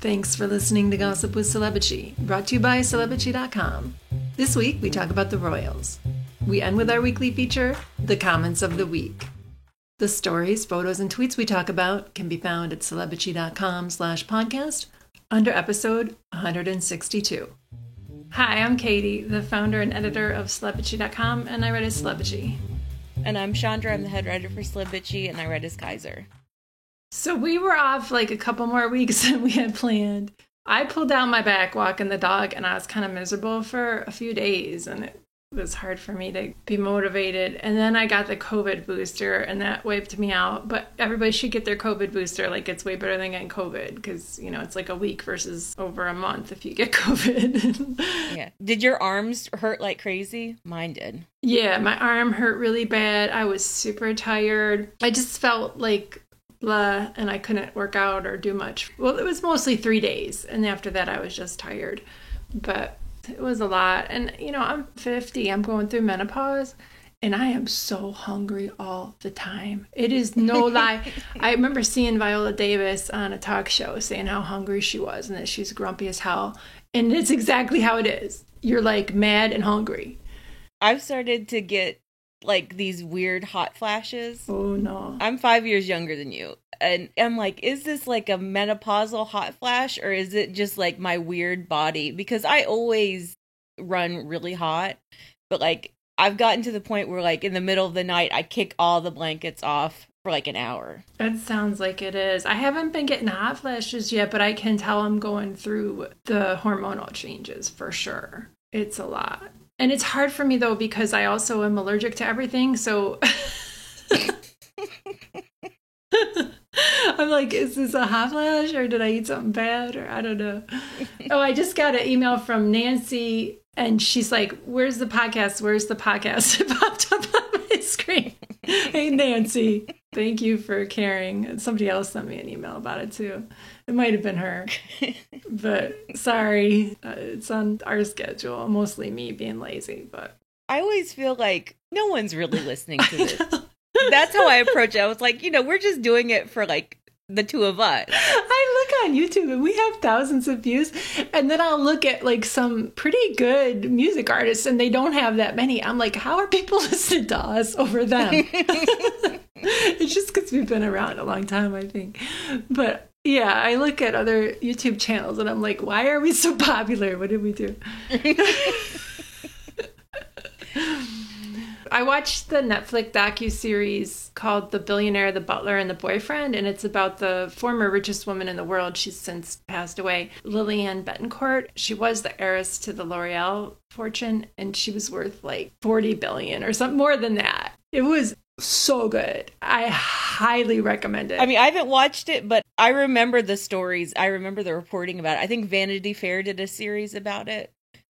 Thanks for listening to Gossip with Celebrity, brought to you by Celebrity.com. This week, we talk about the Royals. We end with our weekly feature, The Comments of the Week. The stories, photos, and tweets we talk about can be found at Celebrity.com/podcast under episode 162. Hi, I'm Katie, the founder and editor of Celebrity.com, and I write as Celebrity. And I'm Chandra, I'm the head writer for Celebrity, and I write as Kaiser. So we were off like a couple more weeks than we had planned. I pulled out my back walking the dog, and I was kind of miserable for a few days, and it was hard for me to be motivated. And then I got the COVID booster, and that wiped me out. But everybody should get their COVID booster. Like, it's way better than getting COVID because, you know, it's like a week versus over a month if you get COVID. Yeah. Did your arms hurt like crazy? Mine did. Yeah, my arm hurt really bad. I was super tired. I just felt like blah, and I couldn't work out or do much. Well, it was mostly 3 days, and after that I was just tired. But it was a lot. And, you know, I'm 50. I'm going through menopause, and I am so hungry all the time. It is no lie. I remember seeing Viola Davis on a talk show saying how hungry she was and that she's grumpy as hell. And it's exactly how it is. You're, like, mad and hungry. I've started to get like these weird hot flashes. Oh no. I'm 5 years younger than you. And I'm like, is this like a menopausal hot flash or is it just like my weird body? Because I always run really hot. But like I've gotten to the point where like in the middle of the night, I kick all the blankets off for like an hour. That sounds like it is. I haven't been getting hot flashes yet, but I can tell I'm going through the hormonal changes for sure. It's a lot. And it's hard for me, though, because I also am allergic to everything. So I'm like, is this a hot flash or did I eat something bad? Or I don't know. Oh, I just got an email from Nancy and she's like, where's the podcast? Where's the podcast? It popped up on my screen. Hey, Nancy, thank you for caring. And somebody else sent me an email about it, too. It might have been her. But sorry, it's on our schedule. Mostly me being lazy, but I always feel like no one's really listening to this. That's how I approach it. I was like, you know, we're just doing it for like the two of us. I look on YouTube and we have thousands of views, and then I'll look at like some pretty good music artists and they don't have that many. I'm like, how are people listening to us over them? It's just because we've been around a long time, I think. But yeah, I look at other YouTube channels and I'm like, why are we so popular? What did we do? I watched the Netflix docuseries called The Billionaire, the Butler, and the Boyfriend, and it's about the former richest woman in the world. She's since passed away, Lillian Bettencourt. She was the heiress to the L'Oreal fortune, and she was worth like $40 billion or something more than that. It was so good. I highly recommend it. I mean, I haven't watched it, but I remember the stories. I remember the reporting about it. I think Vanity Fair did a series about it.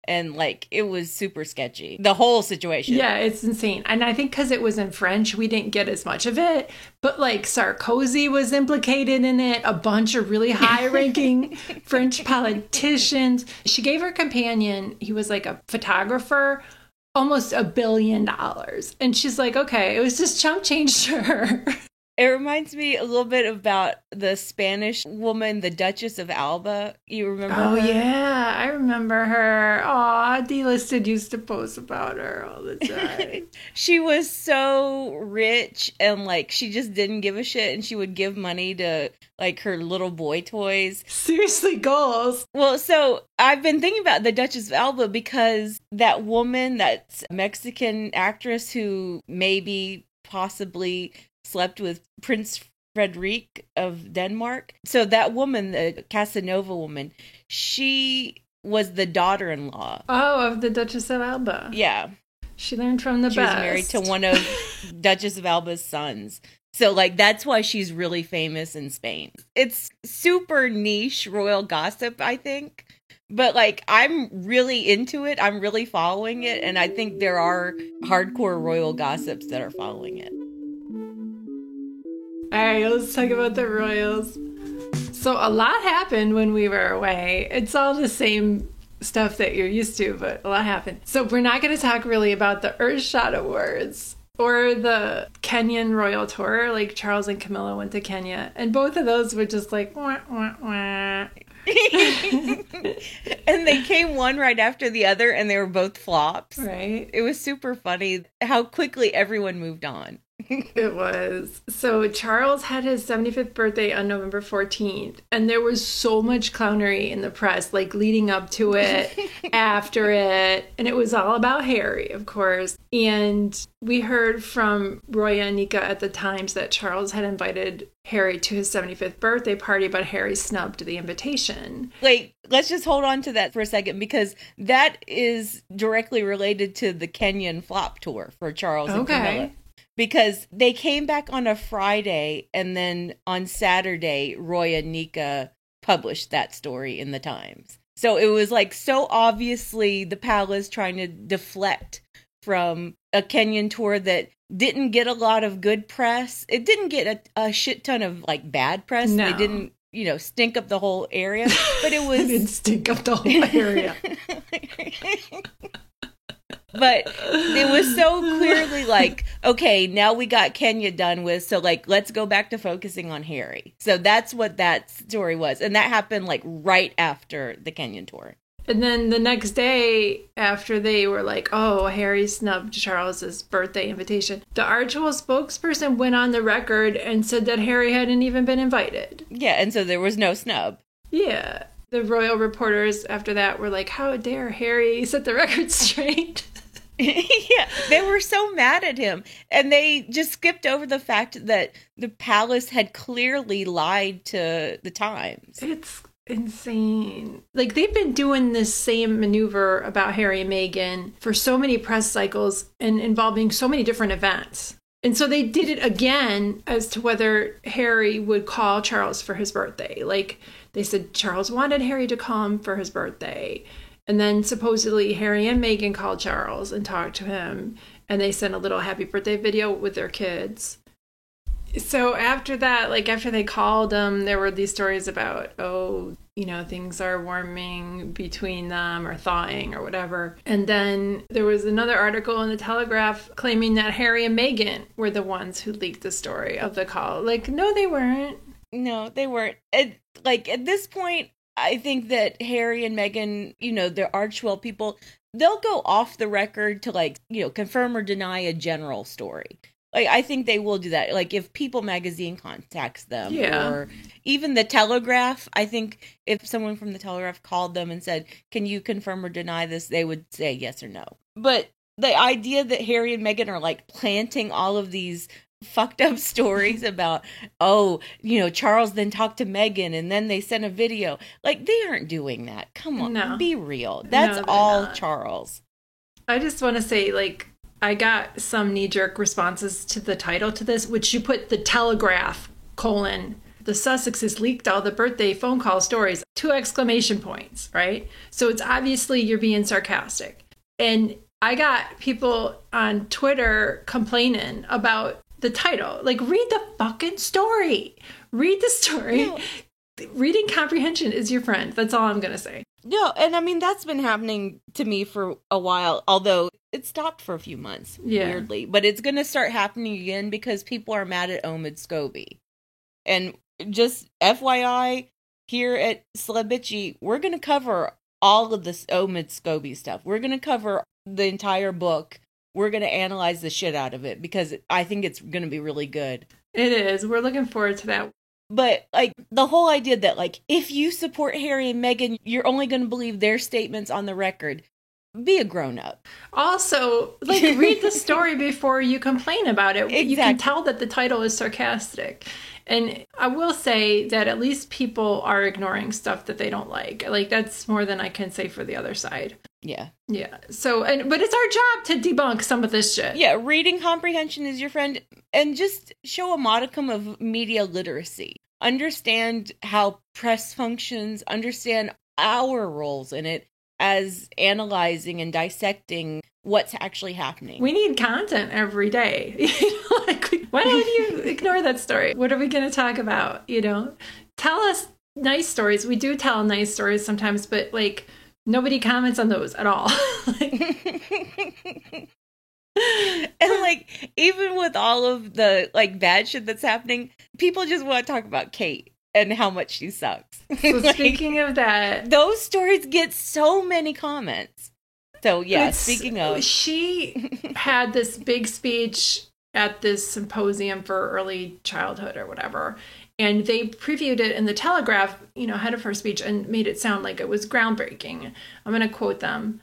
And, like, it was super sketchy. The whole situation. Yeah, it's insane. And I think because it was in French, we didn't get as much of it. But, like, Sarkozy was implicated in it. A bunch of really high-ranking French politicians. She gave her companion, he was, like, a photographer, almost $1 billion. And she's like, okay, it was just chump change to her. It reminds me a little bit about the Spanish woman, the Duchess of Alba. You remember her? Oh, yeah. I remember her. Aw, D-Listed used to post about her all the time. She was so rich and, like, she just didn't give a shit. And she would give money to, like, her little boy toys. Seriously, goals. Well, so I've been thinking about the Duchess of Alba because that woman, that Mexican actress who maybe possibly slept with Prince Frederick of Denmark. So that woman, the Casanova woman, she was the daughter-in-law. Oh, of the Duchess of Alba. Yeah. She learned from the best. She was married to one of Duchess of Alba's sons. So, like, that's why she's really famous in Spain. It's super niche royal gossip, I think. But, like, I'm really into it. I'm really following it. And I think there are hardcore royal gossips that are following it. All right, let's talk about the royals. So a lot happened when we were away. It's all the same stuff that you're used to, but a lot happened. So we're not going to talk really about the Earthshot Awards or the Kenyan royal tour. Like Charles and Camilla went to Kenya, and both of those were just like, wah, wah, wah. And they came one right after the other, and they were both flops. Right. It was super funny how quickly everyone moved on. It was. So Charles had his 75th birthday on November 14th, and there was so much clownery in the press, like leading up to it, after it, and it was all about Harry, of course. And we heard from Roya and Nika at the Times that Charles had invited Harry to his 75th birthday party, but Harry snubbed the invitation. Like, let's just hold on to that for a second, because that is directly related to the Kenyan flop tour for Charles and Camilla. Because they came back on a Friday, and then on Saturday, Roy and Nika published that story in the Times. So it was like so obviously the palace trying to deflect from a Kenyan tour that didn't get a lot of good press. It didn't get a shit ton of like bad press. No. They didn't, stink up the whole area. But it was... It didn't stink up the whole area. But it was so clearly like, okay, now we got Kenya done with, so like, let's go back to focusing on Harry. So that's what that story was. And that happened like right after the Kenyan tour. And then the next day, after they were like, oh, Harry snubbed Charles's birthday invitation, the Archewell spokesperson went on the record and said that Harry hadn't even been invited. Yeah, and so there was no snub. Yeah. The royal reporters after that were like, how dare Harry set the record straight? Yeah, they were so mad at him. And they just skipped over the fact that the palace had clearly lied to the Times. It's insane. Like, they've been doing this same maneuver about Harry and Meghan for so many press cycles and involving so many different events. And so they did it again as to whether Harry would call Charles for his birthday. Like, they said Charles wanted Harry to call him for his birthday. And then supposedly Harry and Meghan called Charles and talked to him. And they sent a little happy birthday video with their kids. So after that, like after they called him, there were these stories about, things are warming between them or thawing or whatever. And then there was another article in the Telegraph claiming that Harry and Meghan were the ones who leaked the story of the call. Like, no, they weren't. No, they weren't. At this point, I think that Harry and Meghan, they're Archewell people, they'll go off the record to confirm or deny a general story. Like, I think they will do that. Like, if People magazine contacts them, or even the Telegraph, I think if someone from the Telegraph called them and said, can you confirm or deny this, they would say yes or no. But the idea that Harry and Meghan are like planting all of these fucked up stories about, Charles then talked to Meghan and then they sent a video. Like, they aren't doing that. Come on, no. Be real. That's all not. Charles. I just want to say, I got some knee-jerk responses to the title to this, which you put the Telegraph, the Sussexes leaked all the birthday phone call stories, 2 exclamation points, right? So it's obviously you're being sarcastic. And I got people on Twitter complaining about the title. Like, read the fucking story. Read the story. No. Reading comprehension is your friend. That's all I'm going to say. No, and I mean, that's been happening to me for a while, although it stopped for a few months, weirdly. But it's going to start happening again because people are mad at Omid Scobie. And just FYI, here at Celebitchy, we're going to cover all of this Omid Scobie stuff. We're going to cover the entire book. We're going to analyze the shit out of it because I think it's going to be really good. It is. We're looking forward to that. But, the whole idea that, if you support Harry and Meghan, you're only going to believe their statements on the record. Be a grown-up. Also, read the story before you complain about it. Exactly. You can tell that the title is sarcastic. And I will say that at least people are ignoring stuff that they don't like. That's more than I can say for the other side. Yeah. Yeah. So, but it's our job to debunk some of this shit. Yeah, reading comprehension is your friend. And just show a modicum of media literacy. Understand how press functions. Understand our roles in it as analyzing and dissecting what's actually happening. We need content every day. Why don't you ignore that story? What are we going to talk about? Tell us nice stories. We do tell nice stories sometimes, but nobody comments on those at all. And even with all of the bad shit that's happening, people just want to talk about Kate. and how much she sucks. So speaking of that, those stories get so many comments. So yeah, speaking of, she had this big speech at this symposium for early childhood or whatever, and they previewed it in the Telegraph, ahead of her speech, and made it sound like it was groundbreaking. I'm going to quote them.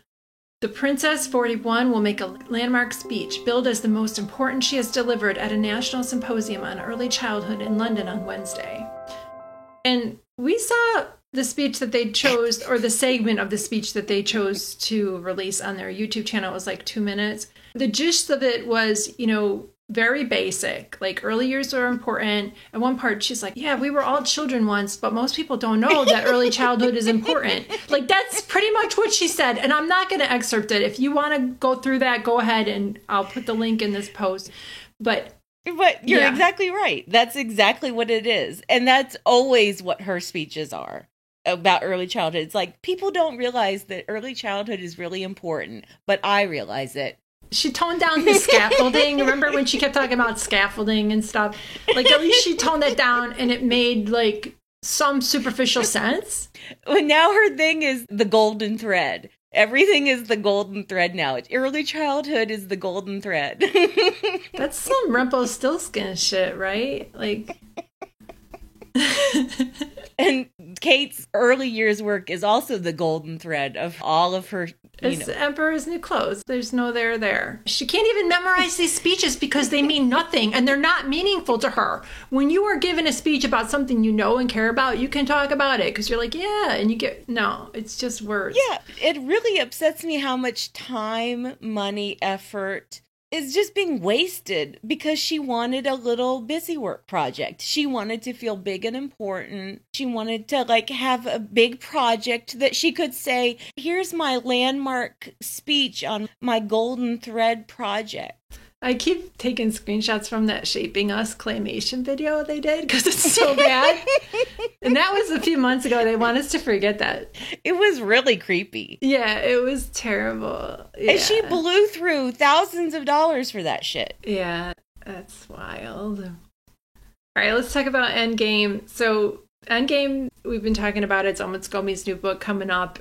"The Princess 41 will make a landmark speech, billed as the most important she has delivered at a national symposium on early childhood in London on Wednesday." And we saw the speech that they chose, or the segment of the speech that they chose to release on their YouTube channel. It was like 2 minutes. The gist of it was, very basic. Like, early years are important. At one part, she's like, yeah, we were all children once, but most people don't know that early childhood is important. Like, that's pretty much what she said. And I'm not going to excerpt it. If you want to go through that, go ahead, and I'll put the link in this post. But you're exactly right. That's exactly what it is. And that's always what her speeches are about early childhood. It's like, people don't realize that early childhood is really important, but I realize it. She toned down the scaffolding. Remember when she kept talking about scaffolding and stuff? Like, at least she toned it down and it made, like, some superficial sense. Well, now her thing is the golden thread. Everything is the golden thread now. Early childhood is the golden thread. That's some Rumpelstiltskin shit, right? Like... And Kate's early years work is also the golden thread of all of her, It's Emperor's New Clothes. There's no there. She can't even memorize these speeches because they mean nothing and they're not meaningful to her. When you are given a speech about something you know and care about, you can talk about it because you're like, yeah, and you get, no, it's just words. Yeah, it really upsets me how much time, money, effort is just being wasted because she wanted a little busy work project. She wanted to feel big and important. She wanted to have a big project that she could say, here's my landmark speech on my golden thread project. I keep taking screenshots from that Shaping Us claymation video they did because it's so bad. And that was a few months ago. They want us to forget that. It was really creepy. Yeah, it was terrible. Yeah. And she blew through thousands of dollars for that shit. Yeah, that's wild. All right, let's talk about Endgame. So Endgame, we've been talking about it. It's Omid Scobie's new book coming up.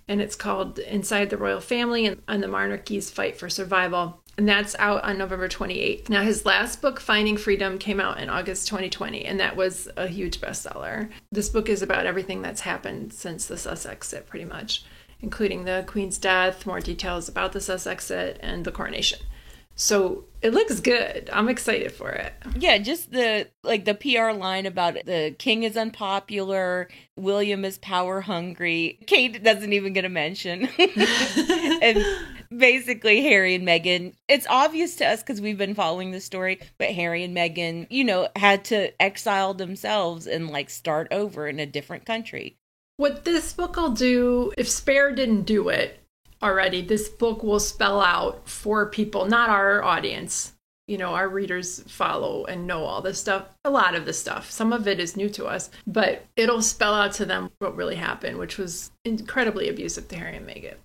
And it's called Inside the Royal Family and the Monarchy's Fight for Survival. And that's out on November 28th. Now, his last book, Finding Freedom, came out in August 2020, and that was a huge bestseller. This book is about everything that's happened since the Sussex exit, pretty much, including the Queen's death, more details about the Sussex exit, and the coronation. So it looks good. I'm excited for it. Yeah, just the PR line about the king is unpopular, William is power hungry. Kate doesn't even get a mention. And basically Harry and Meghan, it's obvious to us because we've been following the story, but Harry and Meghan, had to exile themselves and start over in a different country. What this book will do, if Spare didn't do it already, this book will spell out for people, not our audience. Our readers follow and know all this stuff, a lot of this stuff. Some of it is new to us, but it'll spell out to them what really happened, which was incredibly abusive to Harry and Meghan.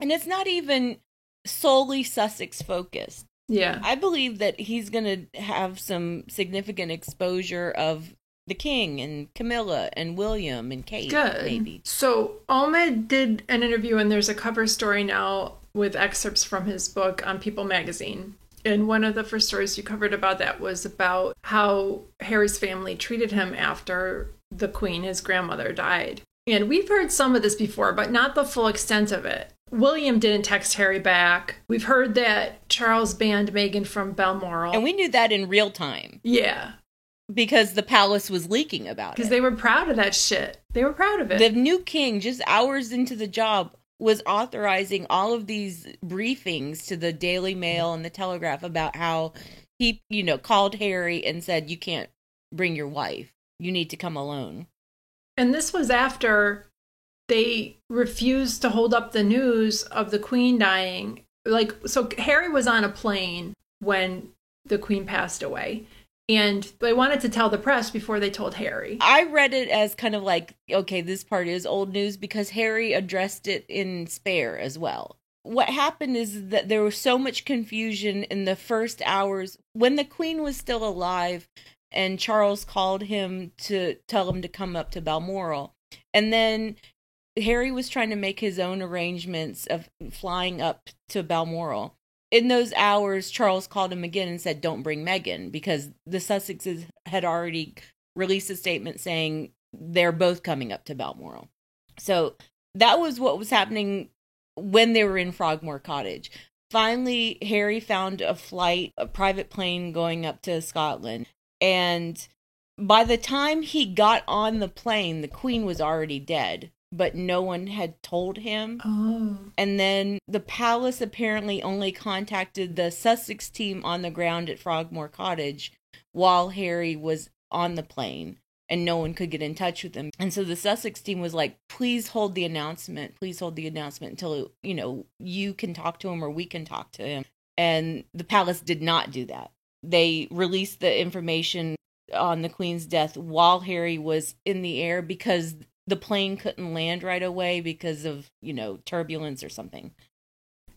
And it's not even solely Sussex focused. Yeah. I believe that he's going to have some significant exposure of the king and Camilla and William and Kate. Good. Maybe. So Omid did an interview, and there's a cover story now with excerpts from his book on People magazine. And one of the first stories you covered about that was about how Harry's family treated him after the Queen, his grandmother, died. And we've heard some of this before, but not the full extent of it. William didn't text Harry back. We've heard that Charles banned Meghan from Balmoral. And we knew that in real time. Yeah. Because the palace was leaking about it. Because they were proud of that shit. They were proud of it. The new king, just hours into the job, was authorizing all of these briefings to the Daily Mail and the Telegraph about how he, called Harry and said, you can't bring your wife. You need to come alone. And this was after they refused to hold up the news of the Queen dying. So Harry was on a plane when the Queen passed away. And they wanted to tell the press before they told Harry. I read it as kind of okay, this part is old news because Harry addressed it in Spare as well. What happened is that there was so much confusion in the first hours when the Queen was still alive and Charles called him to tell him to come up to Balmoral. And then Harry was trying to make his own arrangements of flying up to Balmoral. In those hours, Charles called him again and said, don't bring Meghan, because the Sussexes had already released a statement saying they're both coming up to Balmoral. So that was what was happening when they were in Frogmore Cottage. Finally, Harry found a private plane going up to Scotland. And by the time he got on the plane, the Queen was already dead, but no one had told him. Oh. And then the palace apparently only contacted the Sussex team on the ground at Frogmore Cottage while Harry was on the plane, and no one could get in touch with him. And so the Sussex team was like, please hold the announcement until, you can talk to him or we can talk to him. And the palace did not do that. They released the information on the Queen's death while Harry was in the air, because the plane couldn't land right away because of, turbulence or something.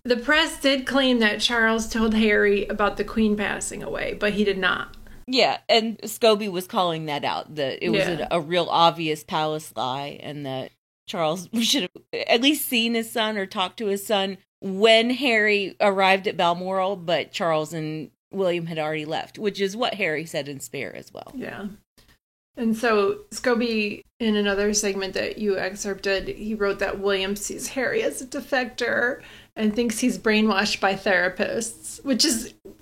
The press did claim that Charles told Harry about the Queen passing away, but he did not. Yeah, and Scobie was calling that out, that it was a real obvious palace lie, and that Charles should have at least seen his son or talked to his son when Harry arrived at Balmoral, but Charles and William had already left, which is what Harry said in Spare as well. Yeah. And so Scobie, in another segment that you excerpted, he wrote that William sees Harry as a defector and thinks he's brainwashed by therapists, which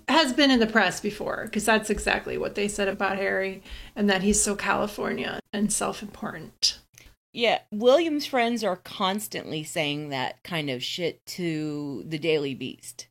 has been in the press before, because that's exactly what they said about Harry, and that he's so California and self-important. Yeah, William's friends are constantly saying that kind of shit to the Daily Beast.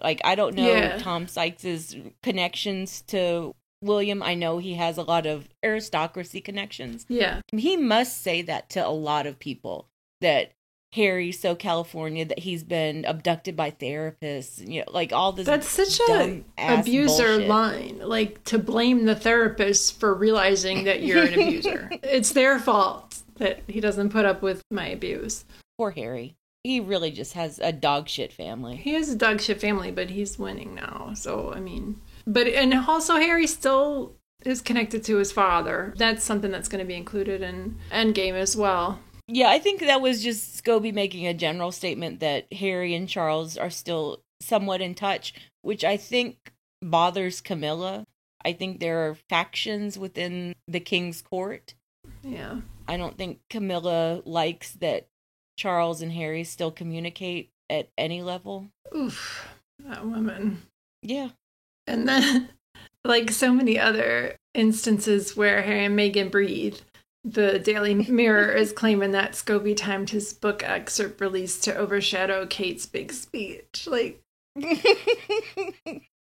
Like, I don't know Tom Sykes' connections to William. I know he has a lot of aristocracy connections. Yeah. He must say that to a lot of people, that Harry's so California, that he's been abducted by therapists, like all this. That's such a abuser bullshit line, like to blame the therapist for realizing that you're an abuser. It's their fault that he doesn't put up with my abuse. Poor Harry. He really just has a dog shit family. He has a dog shit family, but he's winning now. So, and also Harry still is connected to his father. That's something that's going to be included in Endgame as well. Yeah, I think that was just Scobie making a general statement that Harry and Charles are still somewhat in touch, which I think bothers Camilla. I think there are factions within the King's court. Yeah. I don't think Camilla likes that Charles and Harry still communicate at any level. Oof, that woman. Yeah. And then, like so many other instances where Harry and Meghan breathe, the Daily Mirror is claiming that Scobie timed his book excerpt release to overshadow Kate's big speech. Like,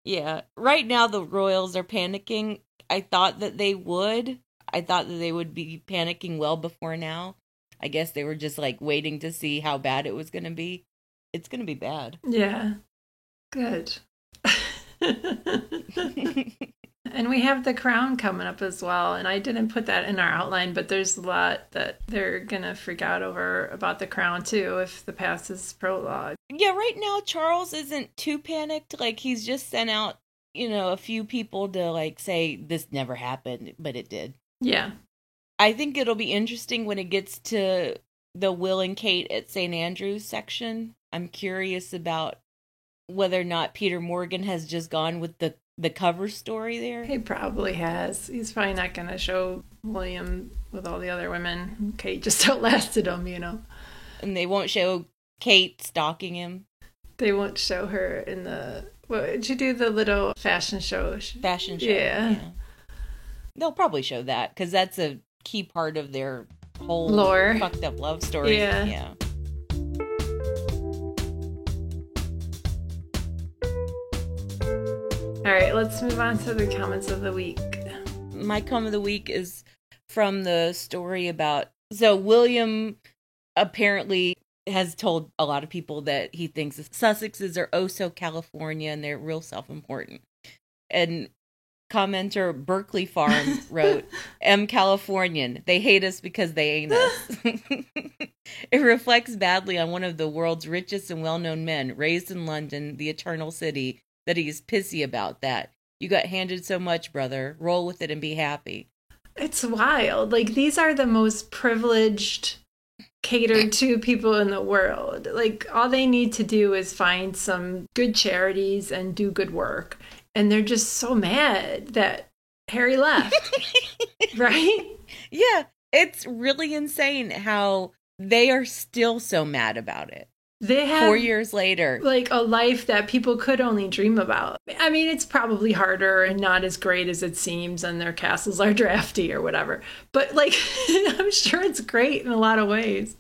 yeah. Right now, the royals are panicking. I thought that they would. I thought that they would be panicking well before now. I guess they were just like waiting to see how bad it was going to be. It's going to be bad. Yeah. Good. And we have The Crown coming up as well. And I didn't put that in our outline, but there's a lot that they're going to freak out over about The Crown too, if the past is prologue. Yeah, right now Charles isn't too panicked. Like, he's just sent out, a few people to like say this never happened, but it did. Yeah. I think it'll be interesting when it gets to the Will and Kate at St. Andrews section. I'm curious about whether or not Peter Morgan has just gone with the cover story there. He probably has. He's probably not going to show William with all the other women. Kate just outlasted him, And they won't show Kate stalking him. They won't show her in what did you do, the little fashion show? Fashion show. Yeah. They'll probably show that, because that's a key part of their whole lore, fucked up love story. Yeah. All right, let's move on to the comments of the week. My comment of the week is from the story about, so William apparently has told a lot of people that he thinks the Sussexes are oh so California and they're real self-important. And commenter Berkeley Farm wrote, "M Californian, they hate us because they ain't us." It reflects badly on one of the world's richest and well-known men, raised in London, the Eternal City, that he's pissy about that. You got handed so much, brother. Roll with it and be happy. It's wild. Like, these are the most privileged, catered to people in the world. Like, all they need to do is find some good charities and do good work. And they're just so mad that Harry left. Right? Yeah. It's really insane how they are still so mad about it. They have 4 years later, like a life that people could only dream about. I mean, it's probably harder and not as great as it seems, and their castles are drafty or whatever. But like, I'm sure it's great in a lot of ways.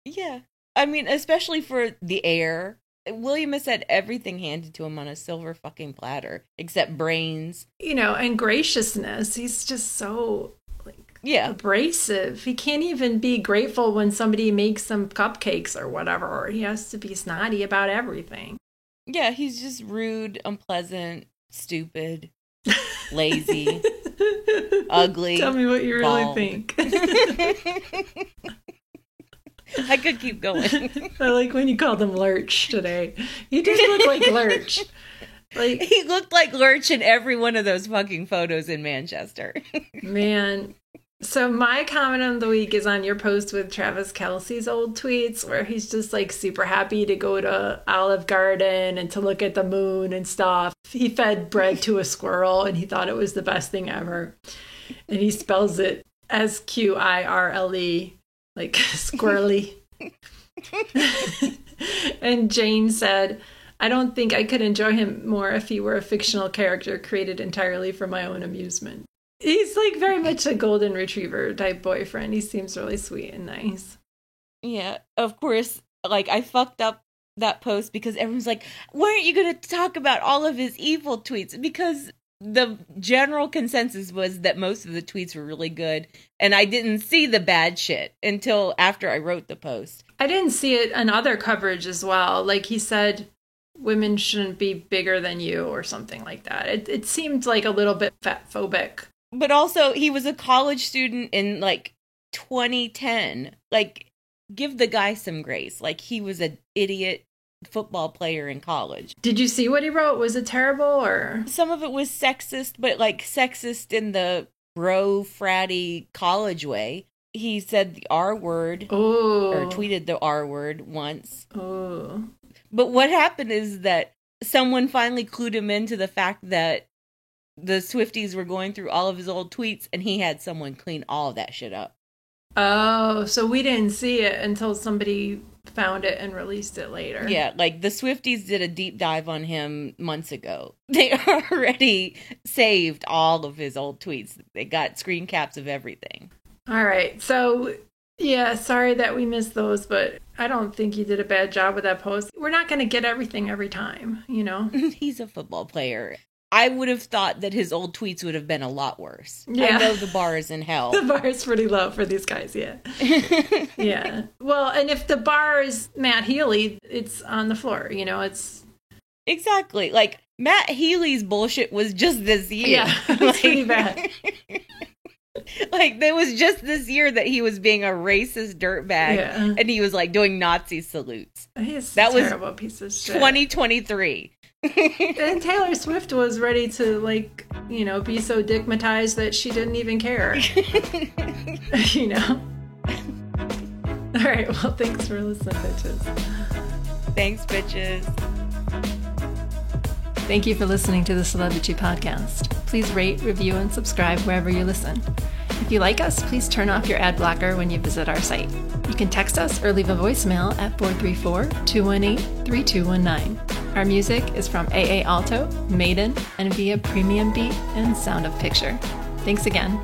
Yeah. I mean, especially for the heir. William has had everything handed to him on a silver fucking platter, except brains. You know, and graciousness. He's just so abrasive. He can't even be grateful when somebody makes some cupcakes or whatever. He has to be snotty about everything. Yeah, he's just rude, unpleasant, stupid, lazy, ugly. Tell me what you bald. really think. I could keep going. I like when you called him Lurch today. He did look like Lurch. Like, he looked like Lurch in every one of those fucking photos in Manchester. Man. So my comment of the week is on your post with Travis Kelce's old tweets, where he's just like super happy to go to Olive Garden and to look at the moon and stuff. He fed bread to a squirrel and he thought it was the best thing ever. And he spells it Squirle, like squirrely. And Jane said, I don't think I could enjoy him more if he were a fictional character created entirely for my own amusement. He's like very much a golden retriever type boyfriend. He seems really sweet and nice. Yeah, of course, like I fucked up that post because everyone's like, why aren't you going to talk about all of his evil tweets? Because the general consensus was that most of the tweets were really good. And I didn't see the bad shit until after I wrote the post. I didn't see it in other coverage as well. Like he said, women shouldn't be bigger than you or something like that. It seemed like a little bit fat phobic. But also, he was a college student in, like, 2010. Like, give the guy some grace. Like, he was an idiot football player in college. Did you see what he wrote? Was it terrible, or? Some of it was sexist, but, like, sexist in the bro, fratty college way. He said the R word. Oh. Or tweeted the R word once. Oh. But what happened is that someone finally clued him into the fact that the Swifties were going through all of his old tweets, and he had someone clean all of that shit up. Oh, so we didn't see it until somebody found it and released it later. Yeah, like the Swifties did a deep dive on him months ago. They already saved all of his old tweets. They got screen caps of everything. All right, so yeah, sorry that we missed those, but I don't think you did a bad job with that post. We're not going to get everything every time, you know? He's a football player. I would have thought that his old tweets would have been a lot worse. Yeah. I know the bar is in hell. The bar is pretty low for these guys, yeah. Yeah. Well, and if the bar is Matt Healy, it's on the floor, you know, it's... Exactly. Like, Matt Healy's bullshit was just this year. Yeah, it's pretty bad. Like, there was just this year that he was being a racist dirtbag, and he was, like, doing Nazi salutes. He's that a terrible piece of shit. 2023. And Taylor Swift was ready to, like, you know, be so dickmatized that she didn't even care. You know? All right, well, thanks for listening, bitches. Thanks, bitches. Thank you for listening to the Celebrity Podcast. Please rate, review, and subscribe wherever you listen. If you like us, please turn off your ad blocker when you visit our site. You can text us or leave a voicemail at 434-218-3219. Our music is from AA Alto, Maiden, and via Premium Beat and Sound of Picture. Thanks again.